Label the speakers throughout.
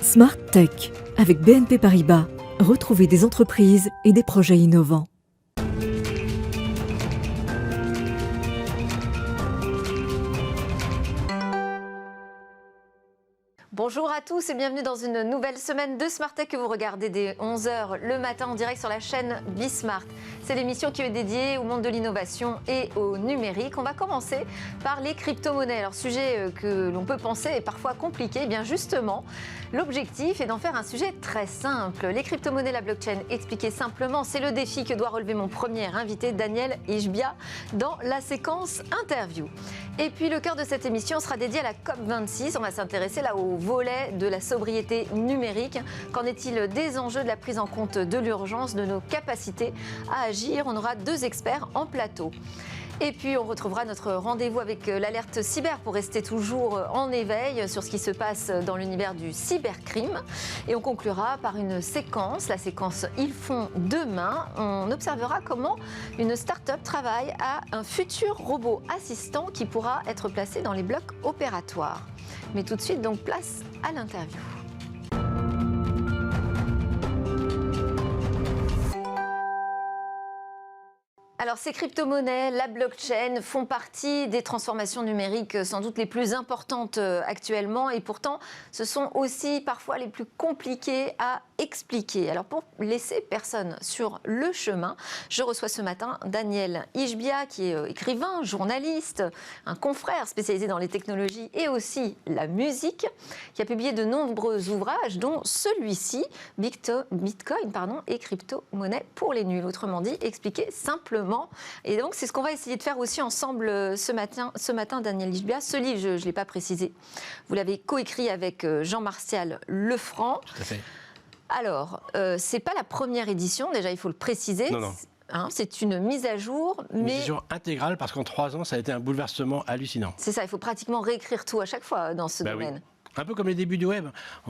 Speaker 1: Smart Tech avec BNP Paribas. Retrouvez des entreprises et des projets innovants.
Speaker 2: Bonjour à tous et bienvenue dans une nouvelle semaine de Smart Tech que vous regardez dès 11h le matin en direct sur la chaîne Bismart. C'est l'émission qui est dédiée au monde de l'innovation et au numérique. On va commencer par les crypto-monnaies. Alors, sujet que l'on peut penser est parfois compliqué. Eh bien justement, l'objectif est d'en faire un sujet très simple. Les crypto-monnaies, la blockchain, expliqué simplement, c'est le défi que doit relever mon premier invité, Daniel Ishbia, dans la séquence interview. Et puis le cœur de cette émission sera dédié à la COP26. On va s'intéresser là au volet de la sobriété numérique. Qu'en est-il des enjeux de la prise en compte de l'urgence, de nos capacités à agir? On aura deux experts en plateau. Et puis on retrouvera notre rendez-vous avec l'alerte cyber pour rester toujours en éveil sur ce qui se passe dans l'univers du cybercrime. Et on conclura par une séquence, la séquence Ils font demain. On observera comment une start-up travaille à un futur robot assistant qui pourra être placé dans les blocs opératoires. Mais tout de suite, donc place à l'interview. Alors, ces crypto-monnaies, la blockchain font partie des transformations numériques sans doute les plus importantes actuellement et pourtant, ce sont aussi parfois les plus compliquées à expliquer. Alors, pour laisser personne sur le chemin, je reçois ce matin Daniel Ishbia, qui est écrivain, journaliste, un confrère spécialisé dans les technologies et aussi la musique, qui a publié de nombreux ouvrages, dont celui-ci, Bitcoin et crypto-monnaie pour les nuls. Autrement dit, expliqué simplement. Et donc, c'est ce qu'on va essayer de faire aussi ensemble ce matin, Daniel Ishbia. Ce livre, je ne l'ai pas précisé, vous l'avez coécrit avec Jean-Martial Lefranc.
Speaker 3: Tout à fait.
Speaker 2: Alors, ce n'est pas la première édition, déjà, il faut le préciser.
Speaker 3: Non.
Speaker 2: C'est une mise à jour.
Speaker 3: Une mise à jour intégrale, parce qu'en 3 ans, ça a été un bouleversement hallucinant.
Speaker 2: C'est ça, il faut pratiquement réécrire tout à chaque fois dans ce domaine.
Speaker 3: Oui. Un peu comme les débuts du web.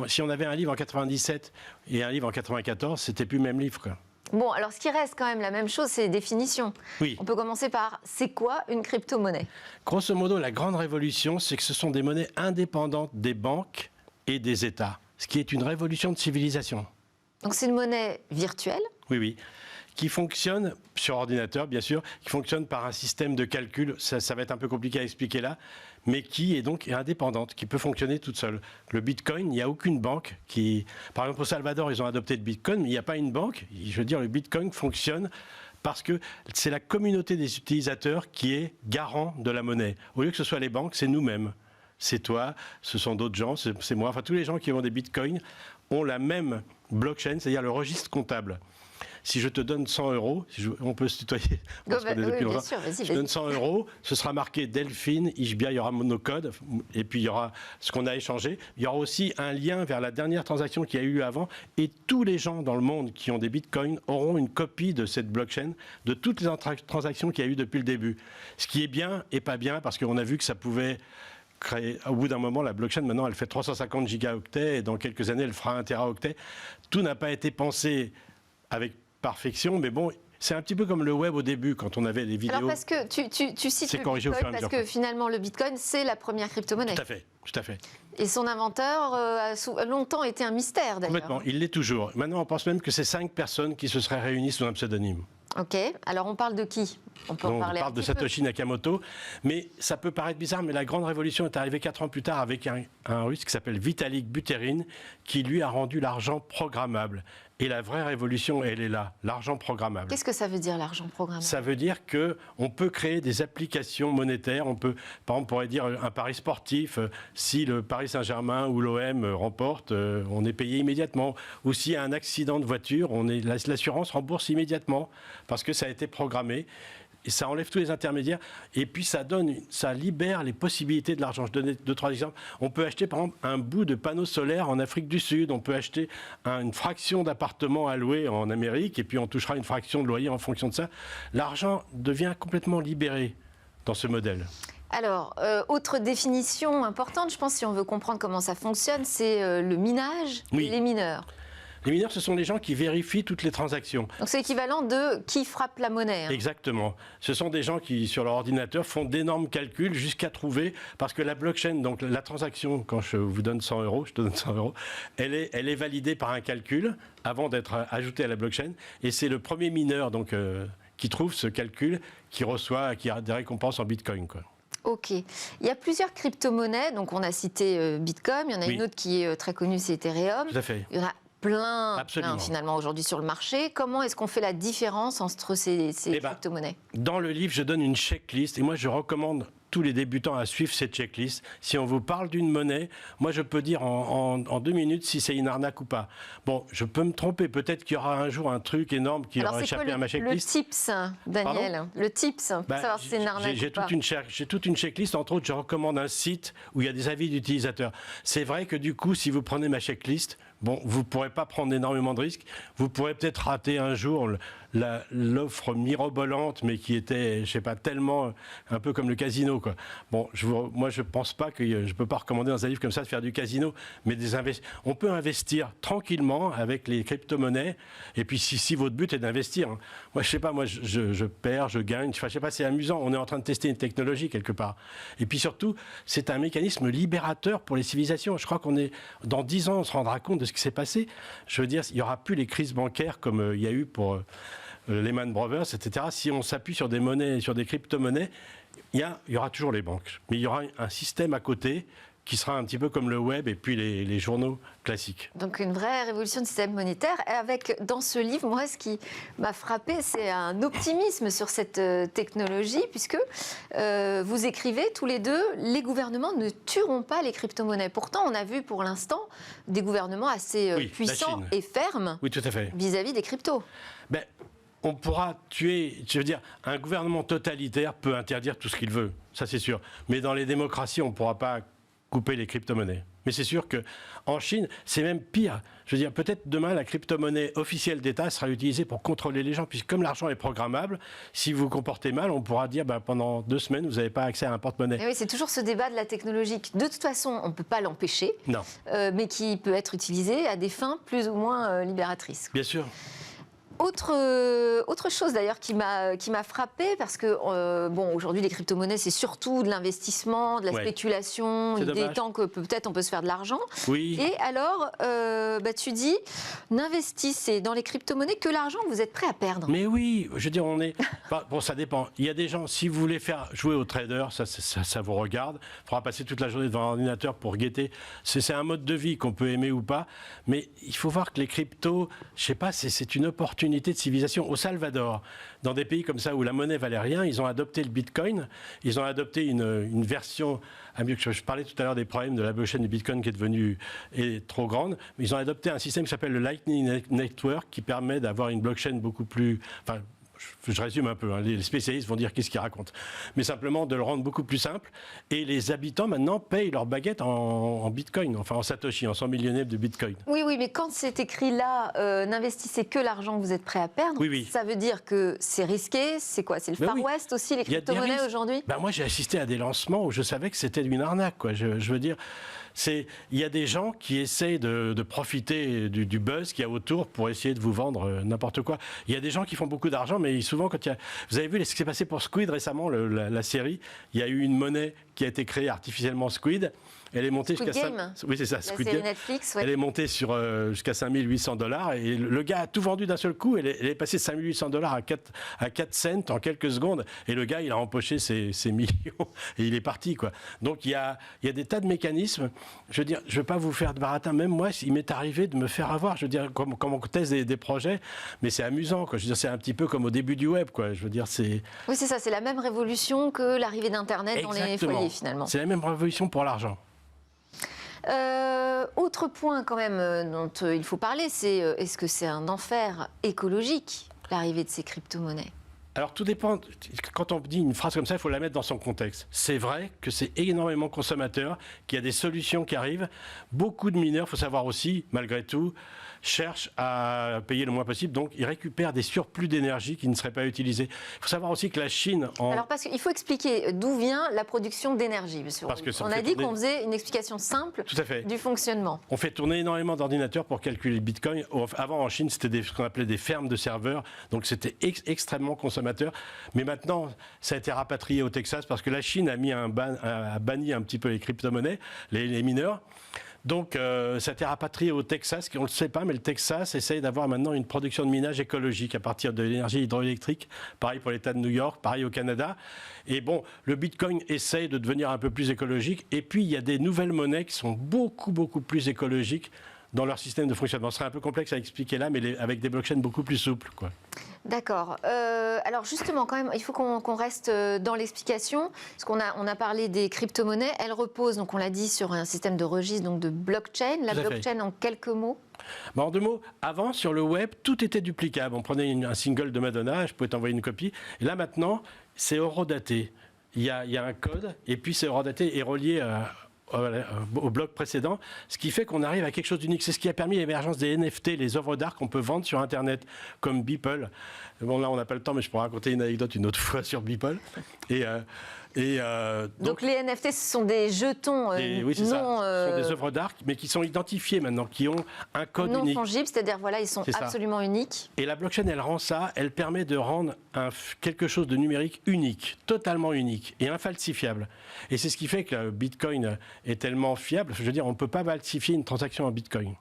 Speaker 3: Si on avait un livre en 97 et un livre en 94, c'était plus le même livre, quoi.
Speaker 2: Bon, alors ce qui reste quand même la même chose, c'est les définitions.
Speaker 3: Oui.
Speaker 2: On peut commencer par, c'est quoi une crypto-monnaie?
Speaker 3: Grosso modo, la grande révolution, c'est que ce sont des monnaies indépendantes des banques et des États, ce qui est une révolution de civilisation.
Speaker 2: Donc c'est une monnaie virtuelle?
Speaker 3: Oui. Qui fonctionne sur ordinateur, bien sûr, qui fonctionne par un système de calcul, ça va être un peu compliqué à expliquer là, mais qui est donc indépendante, qui peut fonctionner toute seule. Le Bitcoin, il n'y a aucune banque qui... Par exemple, au Salvador, ils ont adopté le Bitcoin, mais il n'y a pas une banque. Je veux dire, le Bitcoin fonctionne parce que c'est la communauté des utilisateurs qui est garant de la monnaie. Au lieu que ce soit les banques, c'est nous-mêmes. C'est toi, ce sont d'autres gens, c'est moi. Enfin, tous les gens qui ont des Bitcoins ont la même blockchain, c'est-à-dire le registre comptable. Si je te donne 100 €, on peut se tutoyer.
Speaker 2: Bien sûr, vas-y.
Speaker 3: Je donne 100 €, ce sera marqué Delphine, Ishbia, il y aura mon code, et puis il y aura ce qu'on a échangé. Il y aura aussi un lien vers la dernière transaction qu'il y a eu avant, et tous les gens dans le monde qui ont des bitcoins auront une copie de cette blockchain, de toutes les transactions qu'il y a eu depuis le début. Ce qui est bien et pas bien, parce qu'on a vu que ça pouvait... Au bout d'un moment, la blockchain, maintenant, elle fait 350 gigaoctets, et dans quelques années, elle fera 1 teraoctet. Tout n'a pas été pensé avec perfection, mais bon, c'est un petit peu comme le web au début, quand on avait les vidéos. Alors
Speaker 2: parce que tu cites le Bitcoin, parce que finalement le Bitcoin, c'est la première crypto-monnaie.
Speaker 3: Tout à fait.
Speaker 2: Et son inventeur a longtemps été un mystère, d'ailleurs.
Speaker 3: Complètement, il l'est toujours. Maintenant, on pense même que c'est 5 personnes qui se seraient réunies sous un pseudonyme.
Speaker 2: Ok, alors on parle de qui? On parle
Speaker 3: de Satoshi Nakamoto, mais ça peut paraître bizarre, mais la grande révolution est arrivée 4 ans plus tard avec un Russe qui s'appelle Vitalik Buterin, qui lui a rendu l'argent programmable. Et la vraie révolution, elle est là, l'argent programmable.
Speaker 2: Qu'est-ce que ça veut dire, l'argent programmable?
Speaker 3: Ça veut dire qu'on peut créer des applications monétaires. On peut, par exemple, on pourrait dire un pari sportif. Si le Paris Saint-Germain ou l'OM remporte, on est payé immédiatement. Ou s'il y a un accident de voiture, l'assurance rembourse immédiatement parce que ça a été programmé. Et ça enlève tous les intermédiaires. Et puis ça libère les possibilités de l'argent. Je donne 2-3 exemples. On peut acheter par exemple un bout de panneau solaire en Afrique du Sud. On peut acheter une fraction d'appartement à louer en Amérique. Et puis on touchera une fraction de loyer en fonction de ça. L'argent devient complètement libéré dans ce modèle.
Speaker 2: Alors, autre définition importante, je pense, si on veut comprendre comment ça fonctionne, c'est le minage et les mineurs.
Speaker 3: Les mineurs, ce sont les gens qui vérifient toutes les transactions.
Speaker 2: Donc c'est l'équivalent de qui frappe la monnaie. Hein.
Speaker 3: Exactement. Ce sont des gens qui, sur leur ordinateur, font d'énormes calculs jusqu'à trouver, parce que la blockchain, donc la transaction, quand je vous donne 100 euros, je te donne 100 euros, elle est validée par un calcul avant d'être ajoutée à la blockchain. Et c'est le premier mineur donc, qui trouve ce calcul, qui a des récompenses en Bitcoin, quoi.
Speaker 2: Ok. Il y a plusieurs crypto-monnaies. Donc, on a cité Bitcoin. Il y en a une autre qui est très connue, c'est Ethereum.
Speaker 3: Tout à fait.
Speaker 2: Il y en a plein finalement aujourd'hui sur le marché. Comment est-ce qu'on fait la différence entre ces crypto-monnaies ?
Speaker 3: Dans le livre, je donne une checklist et moi, je recommande tous les débutants à suivre cette checklist. Si on vous parle d'une monnaie, moi je peux dire en 2 minutes si c'est une arnaque ou pas. Bon, je peux me tromper, peut-être qu'il y aura un jour un truc énorme qui aura échappé à ma checklist.
Speaker 2: Le tips, Daniel,
Speaker 3: Pardon ?
Speaker 2: Le tips, pour savoir si c'est une arnaque ou pas.
Speaker 3: J'ai toute une checklist, entre autres je recommande un site où il y a des avis d'utilisateurs. C'est vrai que du coup, si vous prenez ma checklist, bon, vous ne pourrez pas prendre énormément de risques. Vous pourrez peut-être rater un jour l'offre mirobolante, mais qui était, je sais pas, tellement un peu comme le casino, quoi. Bon, moi, je pense pas que je peux pas recommander dans un livre comme ça de faire du casino, mais on peut investir tranquillement avec les crypto-monnaies. Et puis, si votre but est d'investir, hein. Moi, je sais pas, moi, je perds, je gagne. Enfin, je sais pas, c'est amusant. On est en train de tester une technologie quelque part. Et puis surtout, c'est un mécanisme libérateur pour les civilisations. Je crois dans 10 ans, on se rendra compte de ce qui s'est passé. Je veux dire, il y aura plus les crises bancaires comme il y a eu pour Lehman Brothers, etc. Si on s'appuie sur des monnaies, sur des crypto-monnaies, il y aura toujours les banques. Mais il y aura un système à côté qui sera un petit peu comme le web et puis les journaux classiques.
Speaker 2: Donc une vraie révolution du système monétaire. Avec, dans ce livre, moi, ce qui m'a frappé, c'est un optimisme sur cette technologie, puisque vous écrivez tous les deux, les gouvernements ne tueront pas les crypto-monnaies. Pourtant, on a vu pour l'instant des gouvernements assez puissants et fermes
Speaker 3: tout à fait.
Speaker 2: Vis-à-vis des cryptos.
Speaker 3: Ben, on pourra tuer, je veux dire, un gouvernement totalitaire peut interdire tout ce qu'il veut, ça c'est sûr. Mais dans les démocraties, on ne pourra pas couper les crypto-monnaies. Mais c'est sûr qu'en Chine, c'est même pire. Je veux dire, peut-être demain, la crypto-monnaie officielle d'État sera utilisée pour contrôler les gens, puisque comme l'argent est programmable, si vous vous comportez mal, on pourra dire pendant 2 semaines, vous n'avez pas accès à un porte-monnaie.
Speaker 2: Et oui, c'est toujours ce débat de la technologie. De toute façon, on ne peut pas l'empêcher, mais qui peut être utilisé à des fins plus ou moins libératrices.
Speaker 3: Bien sûr.
Speaker 2: Autre chose d'ailleurs qui m'a frappée, parce que aujourd'hui les crypto-monnaies c'est surtout de l'investissement, de la spéculation, il est temps que peut-être on peut se faire de l'argent.
Speaker 3: Oui.
Speaker 2: Et alors tu dis n'investissez dans les crypto-monnaies que l'argent que vous êtes prêt à perdre.
Speaker 3: Mais oui, je veux dire bon, ça dépend. Il y a des gens, si vous voulez faire jouer aux traders, ça vous regarde. Il faudra passer toute la journée devant un ordinateur pour guetter. C'est un mode de vie qu'on peut aimer ou pas, mais il faut voir que les cryptos, je sais pas, c'est une opportunité de civilisation. Au Salvador, dans des pays comme ça où la monnaie valait rien, ils ont adopté le Bitcoin, ils ont adopté une version, je parlais tout à l'heure des problèmes de la blockchain du Bitcoin qui est devenue trop grande, mais ils ont adopté un système qui s'appelle le Lightning Network qui permet d'avoir une blockchain beaucoup plus... je résume un peu, hein, les spécialistes vont dire qu'est-ce qu'ils racontent, mais simplement de le rendre beaucoup plus simple. Et les habitants maintenant payent leur baguette en Bitcoin, enfin en Satoshi, en 100 millionième de Bitcoin.
Speaker 2: Oui, mais quand c'est écrit là, n'investissez que l'argent que vous êtes prêt à perdre, ça veut dire que c'est risqué, c'est quoi ? C'est le Far West aussi, les crypto-monnaies aujourd'hui ?
Speaker 3: Moi j'ai assisté à des lancements où je savais que c'était une arnaque, quoi. Je veux dire... Il y a des gens qui essayent de profiter du buzz qu'il y a autour pour essayer de vous vendre n'importe quoi. Il y a des gens qui font beaucoup d'argent, mais souvent, vous avez vu ce qui s'est passé pour Squid récemment, la série, il y a eu une monnaie qui a été créée artificiellement, Squid. Elle est montée jusqu'à
Speaker 2: Oui,
Speaker 3: c'est ça,
Speaker 2: Squid Game. Netflix,
Speaker 3: Elle est montée jusqu'à $5 800 et le gars a tout vendu d'un seul coup. Elle est passée de $5 800 à 4 cents en quelques secondes et le gars il a empoché ses millions et il est parti, quoi. Donc il y a des tas de mécanismes. Je veux dire, je ne veux pas vous faire de baratin. Même moi, il m'est arrivé de me faire avoir. Je veux dire, comme on teste des projets, mais c'est amusant, quoi. Je veux dire, c'est un petit peu comme au début du web, quoi. Je veux dire, c'est...
Speaker 2: Oui, c'est ça. C'est la même révolution que l'arrivée d'Internet dans les foyers, finalement.
Speaker 3: C'est la même révolution pour l'argent.
Speaker 2: Autre point quand même dont il faut parler, c'est est-ce que c'est un enfer écologique, l'arrivée de ces crypto-monnaies ?
Speaker 3: Alors tout dépend, quand on dit une phrase comme ça, il faut la mettre dans son contexte. C'est vrai que c'est énormément consommateur, qu'il y a des solutions qui arrivent. Beaucoup de mineurs, il faut savoir aussi, malgré tout, cherchent à payer le moins possible, donc ils récupèrent des surplus d'énergie qui ne seraient pas utilisés. Il faut savoir aussi que la Chine...
Speaker 2: Alors parce qu'il faut expliquer d'où vient la production d'énergie, monsieur. On a dit qu'on faisait une explication simple du fonctionnement.
Speaker 3: On fait tourner énormément d'ordinateurs pour calculer le Bitcoin. Avant, en Chine, c'était ce qu'on appelait des fermes de serveurs, donc c'était extrêmement consommateur. Mais maintenant, ça a été rapatrié au Texas parce que la Chine a banni un petit peu les crypto-monnaies, les mineurs. Donc, ça a été rapatrié au Texas, on ne le sait pas, mais le Texas essaye d'avoir maintenant une production de minage écologique à partir de l'énergie hydroélectrique. Pareil pour l'État de New York, pareil au Canada. Et bon, le Bitcoin essaye de devenir un peu plus écologique. Et puis, il y a des nouvelles monnaies qui sont beaucoup plus écologiques dans leur système de fonctionnement. Ce serait un peu complexe à expliquer là, mais avec des blockchains beaucoup plus souples, quoi.
Speaker 2: D'accord. Alors justement, quand même, il faut qu'on reste dans l'explication, parce qu'on a parlé des crypto-monnaies. Elles reposent, donc on l'a dit, sur un système de registre, donc de blockchain. La blockchain, en quelques mots.
Speaker 3: En 2 mots, avant, sur le web, tout était duplicable. On prenait un single de Madonna, je pouvais t'envoyer une copie. Et là, maintenant, c'est horodaté. Il y a un code, et puis c'est horodaté et relié au bloc précédent, ce qui fait qu'on arrive à quelque chose d'unique. C'est ce qui a permis l'émergence des NFT, les œuvres d'art qu'on peut vendre sur Internet, comme Beeple. Bon, là, on n'a pas le temps, mais je pourrais raconter une anecdote une autre fois sur Beeple.
Speaker 2: Donc les NFT, ce sont des jetons
Speaker 3: oui, c'est ça. Ce sont des œuvres d'art, mais qui sont identifiées maintenant, qui ont un code unique.
Speaker 2: Non fongibles, c'est-à-dire ils sont absolument uniques.
Speaker 3: Et la blockchain, elle rend ça, elle permet de rendre quelque chose de numérique unique, totalement unique et infalsifiable. Et c'est ce qui fait que le Bitcoin est tellement fiable. Je veux dire, on ne peut pas falsifier une transaction en Bitcoin.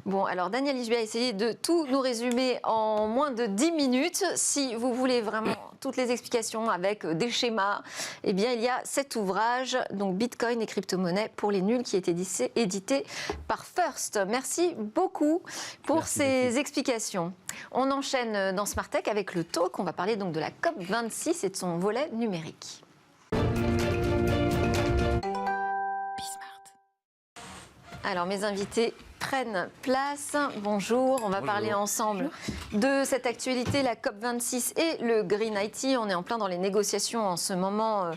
Speaker 2: Bon, alors Daniel Lichbé a essayé de tout nous résumer en moins de 10 minutes. Si vous voulez vraiment toutes les explications avec des schémas, eh bien, il y a cet ouvrage, donc Bitcoin et crypto-monnaie pour les nuls, qui est édité par First. Merci beaucoup pour ces explications. On enchaîne dans Smart Tech avec le talk. On va parler donc de la COP26 et de son volet numérique. Alors, mes invités prennent place. Bonjour, on va parler ensemble de cette actualité, la COP26 et le Green IT. On est en plein dans les négociations en ce moment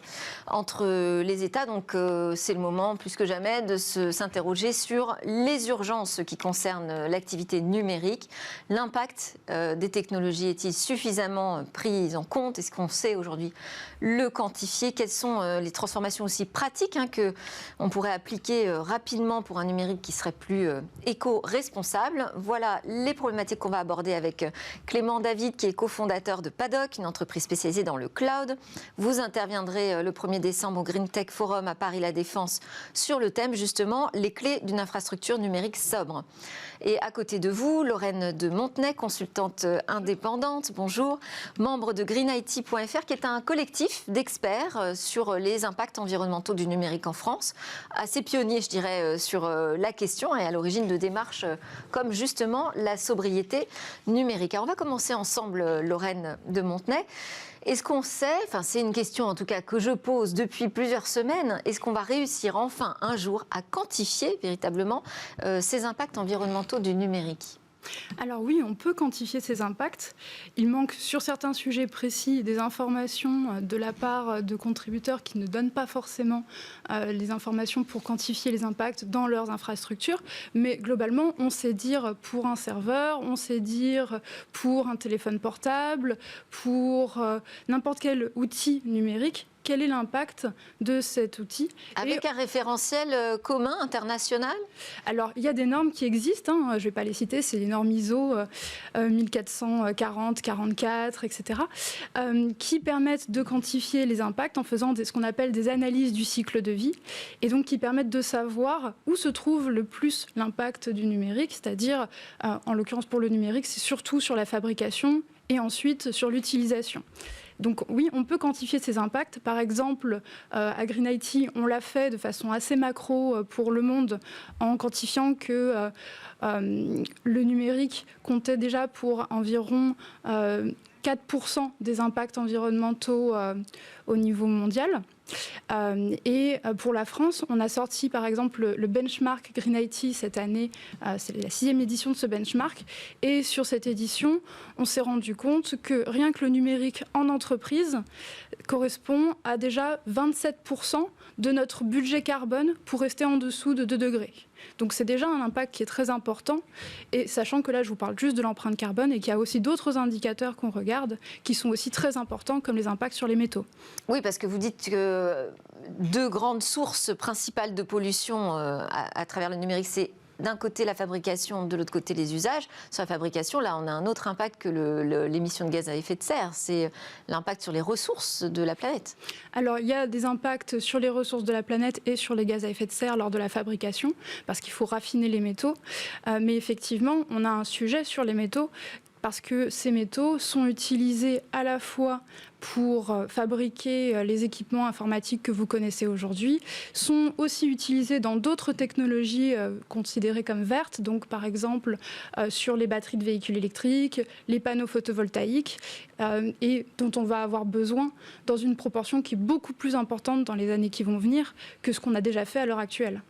Speaker 2: entre les États, donc c'est le moment plus que jamais de s'interroger sur les urgences qui concernent l'activité numérique. L'impact des technologies est-il suffisamment pris en compte? Est-ce qu'on sait aujourd'hui le quantifier? Quelles sont les transformations aussi pratiques qu'on pourrait appliquer rapidement pour un numérique qui serait plus éco-responsable? Voilà les problématiques qu'on va aborder avec Clément David, qui est cofondateur de Paddock, une entreprise spécialisée dans le cloud. Vous interviendrez le 1er décembre au Green Tech Forum à Paris-La Défense sur le thème justement les clés d'une infrastructure numérique sobre. Et à côté de vous, Lorraine de Montenay, consultante indépendante, bonjour, membre de greenIT.fr, qui est un collectif d'experts sur les impacts environnementaux du numérique en France, assez pionnier, je dirais, sur la question et à l'origine de démarches comme justement la sobriété numérique. Alors on va commencer ensemble, Lorraine de Montenay. Est-ce qu'on sait, c'est une question en tout cas que je pose depuis plusieurs semaines, est-ce qu'on va réussir enfin un jour à quantifier véritablement ces impacts environnementaux du numérique ?
Speaker 4: Alors oui, on peut quantifier ces impacts. Il manque sur certains sujets précis des informations de la part de contributeurs qui ne donnent pas forcément les informations pour quantifier les impacts dans leurs infrastructures. Mais globalement, on sait dire pour un serveur, on sait dire pour un téléphone portable, pour n'importe quel outil numérique. Quel est l'impact de cet outil?
Speaker 2: Avec un référentiel commun, international?
Speaker 4: Alors, il y a des normes qui existent, je ne vais pas les citer, c'est les normes ISO 1440, 44, etc., qui permettent de quantifier les impacts en faisant ce qu'on appelle des analyses du cycle de vie, et donc qui permettent de savoir où se trouve le plus l'impact du numérique, c'est-à-dire, en l'occurrence pour le numérique, c'est surtout sur la fabrication et ensuite sur l'utilisation. Donc oui, on peut quantifier ces impacts. Par exemple, à Green IT, on l'a fait de façon assez macro pour le monde en quantifiant que le numérique comptait déjà pour environ 4 4% des impacts environnementaux au niveau mondial. Et pour la France, on a sorti par exemple le benchmark Green IT cette année, c'est la 6e édition de ce benchmark, et sur cette édition, on s'est rendu compte que rien que le numérique en entreprise correspond à déjà 27% de notre budget carbone pour rester en dessous de 2 degrés. Donc c'est déjà un impact qui est très important, et sachant que là je vous parle juste de l'empreinte carbone et qu'il y a aussi d'autres indicateurs qu'on regarde qui sont aussi très importants comme les impacts sur les métaux.
Speaker 2: Oui, parce que vous dites que 2 grandes sources principales de pollution à travers le numérique, c'est d'un côté la fabrication, de l'autre côté les usages. Sur la fabrication, là, on a un autre impact que l'émission de gaz à effet de serre. C'est l'impact sur les ressources de la planète.
Speaker 4: Alors, il y a des impacts sur les ressources de la planète et sur les gaz à effet de serre lors de la fabrication, parce qu'il faut raffiner les métaux. Mais effectivement, on a un sujet sur les métaux, parce que ces métaux sont utilisés à la fois pour fabriquer les équipements informatiques que vous connaissez aujourd'hui, sont aussi utilisés dans d'autres technologies considérées comme vertes, donc par exemple sur les batteries de véhicules électriques, les panneaux photovoltaïques, et dont on va avoir besoin dans une proportion qui est beaucoup plus importante dans les années qui vont venir que ce qu'on a déjà fait à l'heure actuelle.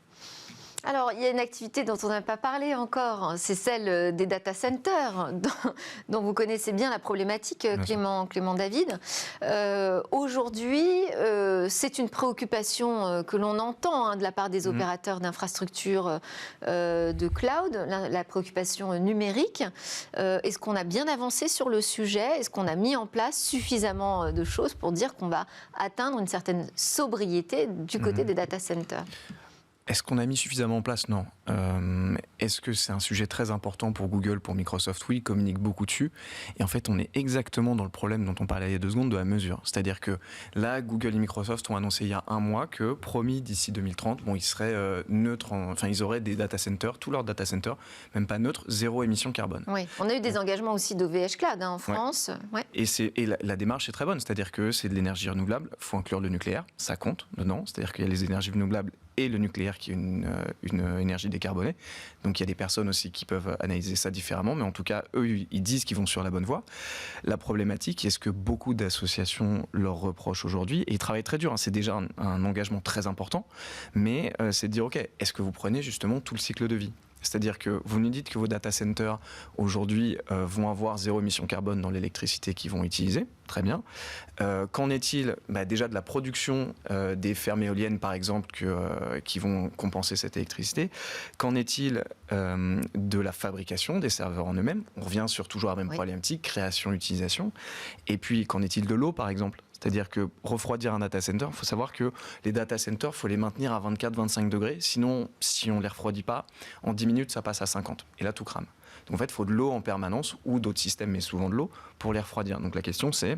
Speaker 2: Alors, il y a une activité dont on n'a pas parlé encore, c'est celle des data centers, dont vous connaissez bien la problématique, Clément David. Aujourd'hui, c'est une préoccupation que l'on entend de la part des opérateurs d'infrastructures de cloud, la préoccupation numérique. Est-ce qu'on a bien avancé sur le sujet ? Est-ce qu'on a mis en place suffisamment de choses pour dire qu'on va atteindre une certaine sobriété du côté des data centers ?
Speaker 5: Est-ce qu'on a mis suffisamment en place ? Non. Est-ce que c'est un sujet très important pour Google, pour Microsoft ? Oui, ils communiquent beaucoup dessus. Et en fait, on est exactement dans le problème dont on parlait il y a 2 secondes de la mesure. C'est-à-dire que là, Google et Microsoft ont annoncé il y a 1 mois que, promis, d'ici 2030, ils seraient neutres, ils auraient des data centers, tous leurs data centers, même pas neutres, 0 émission carbone.
Speaker 2: Oui, on a eu des engagements aussi d'OVH Cloud en France. Ouais.
Speaker 5: Et la démarche est très bonne, c'est-à-dire que c'est de l'énergie renouvelable, il faut inclure le nucléaire, ça compte dedans, c'est-à-dire qu'il y a les énergies renouvelables et le nucléaire qui est une énergie décarbonée. Donc il y a des personnes aussi qui peuvent analyser ça différemment, mais en tout cas, eux, ils disent qu'ils vont sur la bonne voie. La problématique, est-ce que beaucoup d'associations leur reprochent aujourd'hui, et ils travaillent très dur, c'est déjà un engagement très important, mais c'est de dire, ok, est-ce que vous prenez justement tout le cycle de vie ? C'est-à-dire que vous nous dites que vos data centers aujourd'hui vont avoir 0 émission carbone dans l'électricité qu'ils vont utiliser. Très bien. Qu'en est-il déjà de la production des fermes éoliennes, par exemple, qui vont compenser cette électricité ? Qu'en est-il de la fabrication des serveurs en eux-mêmes ? On revient sur toujours la même problématique, création, utilisation. Et puis, qu'en est-il de l'eau, par exemple ? C'est-à-dire que refroidir un data center, il faut savoir que les data centers, il faut les maintenir à 24-25 degrés. Sinon, si on ne les refroidit pas, en 10 minutes, ça passe à 50. Et là, tout crame. Donc en fait, il faut de l'eau en permanence, ou d'autres systèmes, mais souvent de l'eau, pour les refroidir. Donc la question, c'est,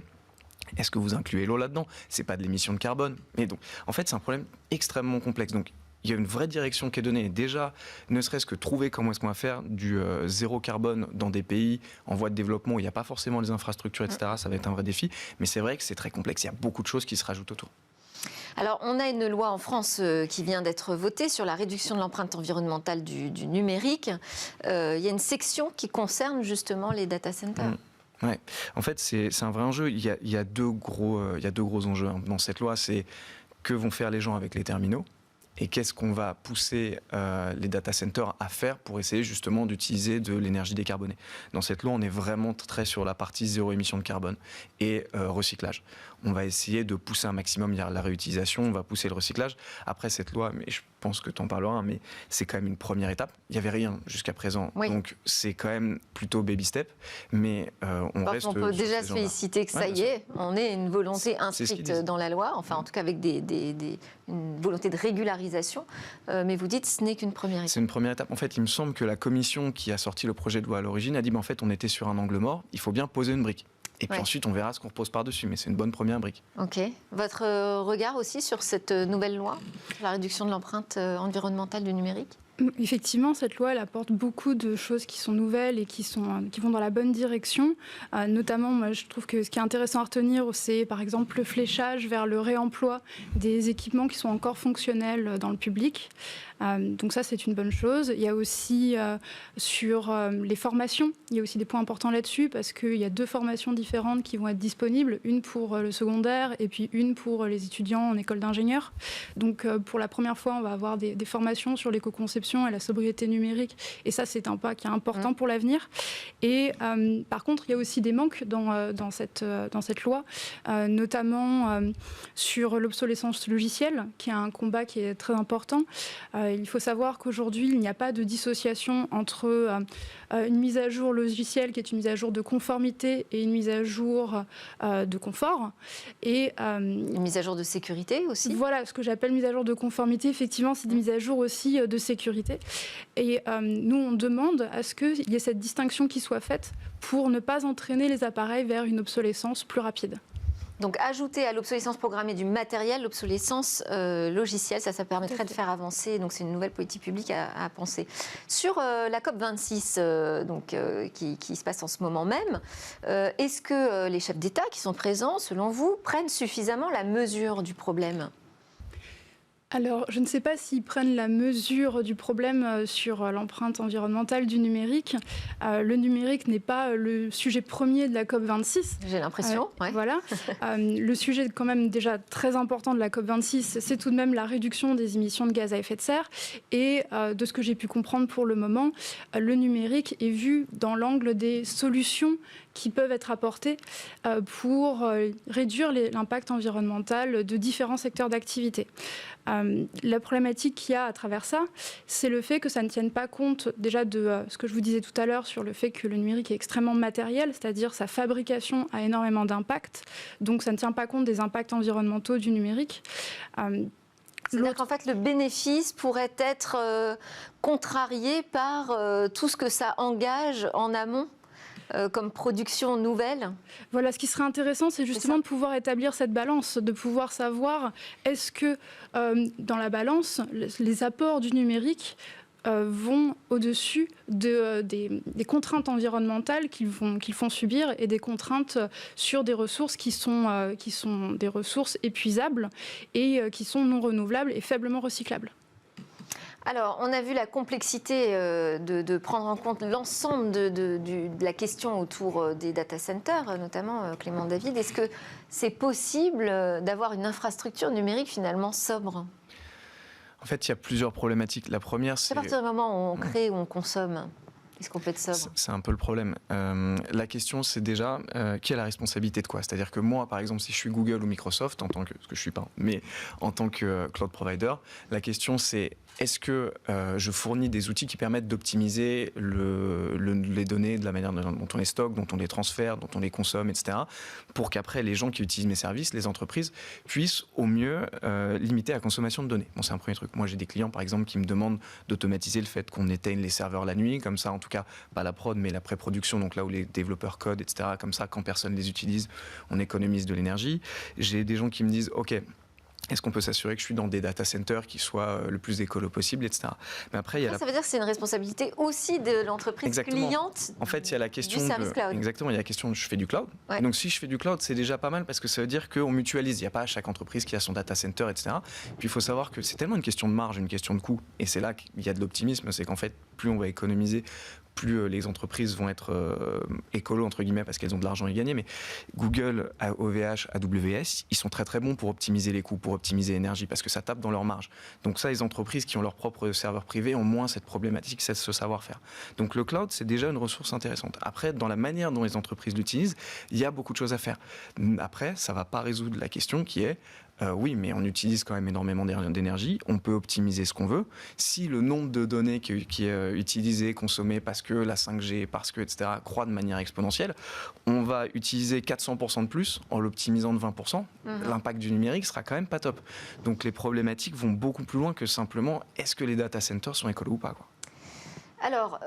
Speaker 5: est-ce que vous incluez l'eau là-dedans ? C'est pas de l'émission de carbone. Mais donc, en fait, c'est un problème extrêmement complexe. Donc, il y a une vraie direction qui est donnée. Déjà, ne serait-ce que trouver comment est-ce qu'on va faire du zéro carbone dans des pays en voie de développement où il n'y a pas forcément les infrastructures, etc. Ça va être un vrai défi. Mais c'est vrai que c'est très complexe. Il y a beaucoup de choses qui se rajoutent autour.
Speaker 2: Alors, on a une loi en France qui vient d'être votée sur la réduction de l'empreinte environnementale du numérique. Il y a une section qui concerne justement les data centers.
Speaker 5: Ouais. En fait, c'est un vrai enjeu. Il y a 2 gros enjeux dans cette loi. C'est que vont faire les gens avec les terminaux ? Et qu'est-ce qu'on va pousser les data centers à faire pour essayer justement d'utiliser de l'énergie décarbonée ? Dans cette loi, on est vraiment très sur la partie 0 émission de carbone et recyclage. On va essayer de pousser un maximum la réutilisation, on va pousser le recyclage. Après cette loi, mais je pense que tu en parleras, mais c'est quand même une première étape. Il n'y avait rien jusqu'à présent, donc c'est quand même plutôt baby step. Mais on reste.
Speaker 2: On peut déjà se féliciter que ça y est, on ait une volonté inscrite dans la loi, enfin en tout cas avec une volonté de régularisation. Mais vous dites que ce n'est qu'une première étape.
Speaker 5: C'est une première étape. En fait, il me semble que la commission qui a sorti le projet de loi à l'origine a dit en fait, on était sur un angle mort, il faut bien poser une brique. Et puis ensuite, on verra ce qu'on repose par-dessus, mais c'est une bonne première brique.
Speaker 2: Ok. Votre regard aussi sur cette nouvelle loi, la réduction de l'empreinte environnementale du numérique ?
Speaker 4: Effectivement, cette loi, elle apporte beaucoup de choses qui sont nouvelles et qui vont dans la bonne direction. Notamment, moi, je trouve que ce qui est intéressant à retenir, c'est par exemple le fléchage vers le réemploi des équipements qui sont encore fonctionnels dans le public. Donc ça, c'est une bonne chose. Il y a aussi sur les formations, il y a aussi des points importants là-dessus parce qu'il y a 2 formations différentes qui vont être disponibles, une pour le secondaire et puis une pour les étudiants en école d'ingénieur. Donc pour la première fois, on va avoir des formations sur l'éco-conception et la sobriété numérique. Et ça, c'est un pas qui est important pour l'avenir. Et par contre, il y a aussi des manques dans cette loi, notamment sur l'obsolescence logicielle, qui est un combat qui est très important. Il faut savoir qu'aujourd'hui, il n'y a pas de dissociation entre une mise à jour logicielle qui est une mise à jour de conformité et une mise à jour de confort. Et
Speaker 2: une mise à jour de sécurité aussi.
Speaker 4: Voilà, ce que j'appelle mise à jour de conformité, effectivement, c'est des mises à jour aussi de sécurité. Et nous, on demande à ce qu'il y ait cette distinction qui soit faite pour ne pas entraîner les appareils vers une obsolescence plus rapide.
Speaker 2: Donc, ajouter à l'obsolescence programmée du matériel, l'obsolescence logicielle, ça permettrait de faire avancer. Donc, c'est une nouvelle politique publique à penser. Sur la COP26, qui se passe en ce moment même, est-ce que les chefs d'État qui sont présents, selon vous, prennent suffisamment la mesure du problème ?
Speaker 4: Alors, je ne sais pas s'ils prennent la mesure du problème sur l'empreinte environnementale du numérique. Le numérique n'est pas le sujet premier de la COP26.
Speaker 2: J'ai l'impression, ouais.
Speaker 4: Voilà. Le sujet quand même déjà très important de la COP26, c'est tout de même la réduction des émissions de gaz à effet de serre. Et de ce que j'ai pu comprendre pour le moment, le numérique est vu dans l'angle des solutions qui peuvent être apportées pour réduire l'impact environnemental de différents secteurs d'activité. La problématique qu'il y a à travers ça, c'est le fait que ça ne tienne pas compte déjà de ce que je vous disais tout à l'heure sur le fait que le numérique est extrêmement matériel, c'est-à-dire sa fabrication a énormément d'impact, donc ça ne tient pas compte des impacts environnementaux du numérique.
Speaker 2: C'est-à-dire qu'en fait, le bénéfice pourrait être contrarié par tout ce que ça engage en amont comme production nouvelle.
Speaker 4: Voilà, ce qui serait intéressant, c'est justement de pouvoir établir cette balance, de pouvoir savoir est-ce que dans la balance, les apports du numérique vont au-dessus des contraintes environnementales qu'ils font subir et des contraintes sur des ressources qui sont des ressources épuisables et qui sont non renouvelables et faiblement recyclables.
Speaker 2: Alors, on a vu la complexité de prendre en compte l'ensemble de la question autour des data centers, notamment Clément David. Est-ce que c'est possible d'avoir une infrastructure numérique finalement sobre ?
Speaker 5: En fait, il y a plusieurs problématiques. La première, c'est...
Speaker 2: À partir du moment où on crée, où on consomme, est-ce qu'on peut être sobre ?
Speaker 5: C'est un peu le problème. La question, c'est déjà qui a la responsabilité de quoi ? C'est-à-dire que moi, par exemple, si je suis Google ou Microsoft, parce que je ne suis pas, mais en tant que cloud provider, la question, c'est est-ce que je fournis des outils qui permettent d'optimiser les données de la manière dont on les stocke, dont on les transfère, dont on les consomme, etc., pour qu'après, les gens qui utilisent mes services, les entreprises, puissent au mieux limiter la consommation de données. Bon, c'est un premier truc. Moi, j'ai des clients, par exemple, qui me demandent d'automatiser le fait qu'on éteigne les serveurs la nuit, comme ça, en tout cas, pas la prod, mais la pré-production, donc là où les développeurs codent, etc., comme ça, quand personne les utilise, on économise de l'énergie. J'ai des gens qui me disent, OK, est-ce qu'on peut s'assurer que je suis dans des data centers qui soient le plus écolo possible, etc. Mais après,
Speaker 2: ça veut dire que c'est une responsabilité aussi de l'entreprise cliente.
Speaker 5: En fait, il y a la question
Speaker 2: du service cloud.
Speaker 5: Exactement, il y a la question de je fais du cloud. Ouais. Et donc, si je fais du cloud, c'est déjà pas mal parce que ça veut dire qu'on mutualise. Il n'y a pas chaque entreprise qui a son data center, etc. Puis, il faut savoir que c'est tellement une question de marge, une question de coût. Et c'est là qu'il y a de l'optimisme. C'est qu'en fait, plus on va économiser, plus les entreprises vont être écolo, entre guillemets, parce qu'elles ont de l'argent à y gagner. Mais Google, OVH, AWS, ils sont très très bons pour optimiser les coûts, pour optimiser l'énergie, parce que ça tape dans leur marge. Donc ça, les entreprises qui ont leur propre serveur privé ont moins cette problématique, ce savoir-faire. Donc le cloud, c'est déjà une ressource intéressante. Après, dans la manière dont les entreprises l'utilisent, il y a beaucoup de choses à faire. Après, ça ne va pas résoudre la question qui est oui, mais on utilise quand même énormément d'énergie, on peut optimiser ce qu'on veut. Si le nombre de données qui est utilisé, consommé parce que la 5G, parce que, etc., croît de manière exponentielle, on va utiliser 400% de plus en l'optimisant de 20%. L'impact du numérique sera quand même pas top. Donc les problématiques vont beaucoup plus loin que simplement est-ce que les data centers sont écolos ou pas, quoi.
Speaker 2: Alors,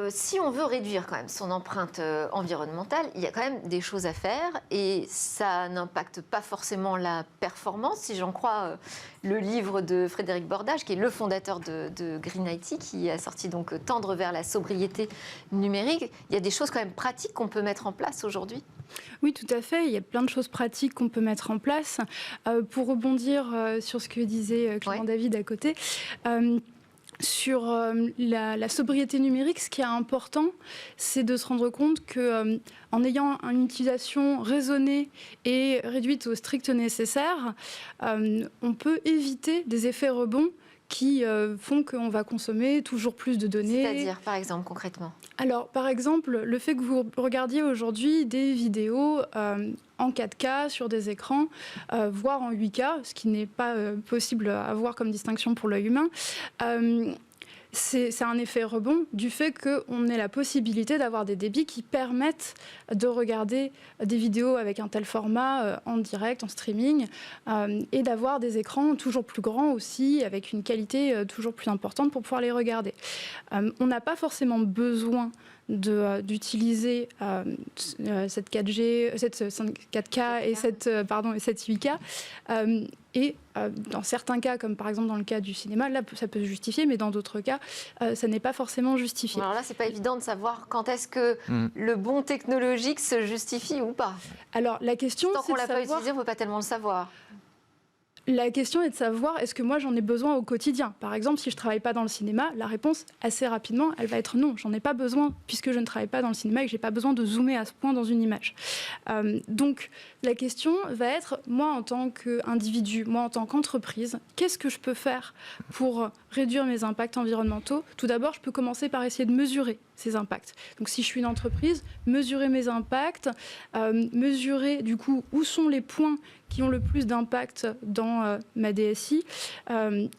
Speaker 2: si on veut réduire quand même son empreinte environnementale, il y a quand même des choses à faire et ça n'impacte pas forcément la performance. Si j'en crois le livre de Frédéric Bordage, qui est le fondateur de Green IT, qui a sorti donc Tendre vers la sobriété numérique, il y a des choses quand même pratiques qu'on peut mettre en place aujourd'hui.
Speaker 4: Oui, tout à fait. Il y a plein de choses pratiques qu'on peut mettre en place. Pour rebondir sur ce que disait Clément David à côté, Sur la sobriété numérique, ce qui est important, c'est de se rendre compte que en ayant une utilisation raisonnée et réduite au strict nécessaire, on peut éviter des effets rebonds qui font qu'on va consommer toujours plus de données.
Speaker 2: C'est-à-dire, par exemple, concrètement?
Speaker 4: Alors, par exemple, le fait que vous regardiez aujourd'hui des vidéos en 4K sur des écrans, voire en 8K, ce qui n'est pas possible à voir comme distinction pour l'œil humain, c'est un effet rebond du fait qu'on ait la possibilité d'avoir des débits qui permettent de regarder des vidéos avec un tel format en direct, en streaming, et d'avoir des écrans toujours plus grands aussi, avec une qualité toujours plus importante pour pouvoir les regarder. On n'a pas forcément besoin d'utiliser cette 4G, cette 4K et cette 8K. Et dans certains cas, comme par exemple dans le cas du cinéma, là, ça peut se justifier, mais dans d'autres cas, ça n'est pas forcément justifié.
Speaker 2: Alors là, c'est pas évident de savoir quand est-ce que le bon technologique se justifie ou pas.
Speaker 4: Alors la question,
Speaker 2: tant qu'on l'a pas utilisé, on peut pas tellement le savoir.
Speaker 4: La question est de savoir, est-ce que moi j'en ai besoin au quotidien? Par exemple, si je ne travaille pas dans le cinéma, la réponse, assez rapidement, elle va être non. J'en ai pas besoin, puisque je ne travaille pas dans le cinéma et que je n'ai pas besoin de zoomer à ce point dans une image. Donc, la question va être, moi en tant qu'individu, moi en tant qu'entreprise, qu'est-ce que je peux faire pour réduire mes impacts environnementaux? Tout d'abord, je peux commencer par essayer de mesurer ces impacts. Donc, si je suis une entreprise, mesurer mes impacts, mesurer du coup où sont les points qui ont le plus d'impact dans ma DSI,